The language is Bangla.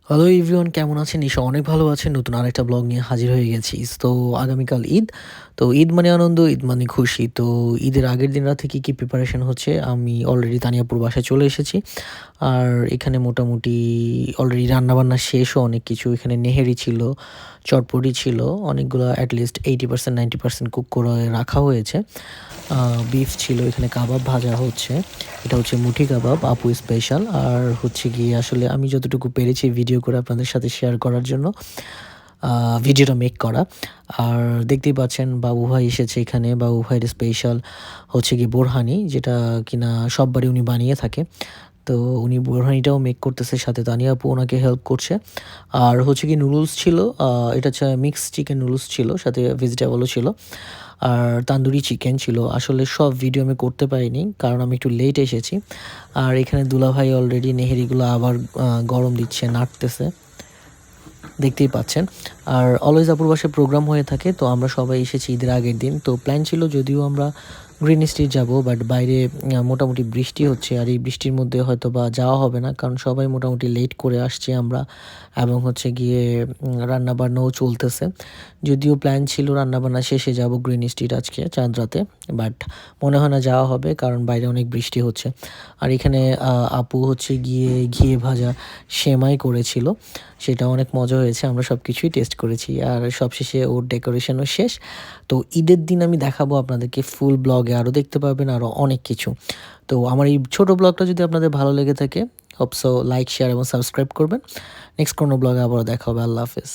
হ্যালো এভরিওয়ান, কেমন আছেন? নিশ্চয়ই অনেক ভালো আছেন। নতুন আরেকটা ব্লগ নিয়ে হাজির হয়ে গেছি। তো আগামীকাল ঈদ। তো ঈদ মানে আনন্দ, ঈদ মানে খুশি। তো ঈদের আগের দিন রাত থেকে কী প্রিপারেশন হচ্ছে, আমি অলরেডি তানিয়াপুর বাসায় চলে এসেছি। আর এখানে মোটামুটি অলরেডি রান্নাবান্না শেষও অনেক কিছু। এখানে নেহেরি ছিল, চটপটি ছিল, অনেকগুলো অ্যাটলিস্ট 80% 90% কুক করে রাখা হয়েছে। বিফ ছিল, এখানে কাবাব ভাজা হচ্ছে। এটা হচ্ছে মুঠি কাবাব, আপু স্পেশাল। আর হচ্ছে গিয়ে আসলে আমি যতটুকু পেরেছি ভিডিও করে আপনাদের সাথে শেয়ার করার জন্য ভিডিওটা মেক করা। আর দেখতেই পাচ্ছেন বাবু ভাই এসেছে এখানে। বাবু ভাইয়ের স্পেশাল হচ্ছে গিয়ে বোরহানি, যেটা কিনা সব বাড়ি উনি বানিয়ে থাকে। তো উনি বোরহানিটাও মেক করতেছে, সাথে তানিয়া আপু ওনাকে হেল্প করছে। আর হচ্ছে কি নুডলস ছিল, এটা হচ্ছে মিক্সড চিকেন নুডলস ছিল, সাথে ভেজিটেবলও ছিল। আর তান্দুরি চিকেন ছিল। আসলে সব ভিডিও আমি করতে পারিনি, কারণ আমি একটু লেট এসেছি। আর এখানে দুলাভাই অলরেডি নেহেরিগুলো আবার গরম দিচ্ছে, নাড়তেছে, দেখতেই পাচ্ছেন। আর অলওয়েজ আপুর বাসায় প্রোগ্রাম হয়ে থাকে, তো আমরা সবাই এসেছি ঈদের আগের দিন। তো প্ল্যান ছিল যদিও আমরা গ্রিন স্ট্রিট যাব, বাট বাইরে মোটামুটি বৃষ্টি হচ্ছে। আর এই বৃষ্টির মধ্যে হয়তো বা যাওয়া হবে না, কারণ সবাই মোটামুটি লেট করে আসছি আমরা। এবং হচ্ছে গিয়ে রান্নাবান্নাও চলতেছে। যদিও প্ল্যান ছিল রান্নাবান্না শেষে যাব গ্রিন স্ট্রিট আজকে চাঁদ রাতে, বাট মনে হয় না যাওয়া হবে, কারণ বাইরে অনেক বৃষ্টি হচ্ছে। আর এখানে আপু হচ্ছে গিয়ে ঘিয়ে ভাজা সেমাই করেছিল, সেটা অনেক মজা হয়েছে। আমরা সব কিছুই টেস্ট করেছি। আর সবশেষে ওর ডেকোরেশনও শেষ। তো ঈদের দিন আমি দেখাবো আপনাদেরকে ফুল ব্লগে, আরও দেখতে পারবেন আরও অনেক কিছু। তো আমার এই ছোট ব্লগটা যদি আপনাদের ভালো লেগে থাকে, হোপ সো লাইক, শেয়ার এবং সাবস্ক্রাইব করবেন। নেক্সট কোনো ব্লগে আবারও দেখা হবে। আল্লাহ হাফেজ।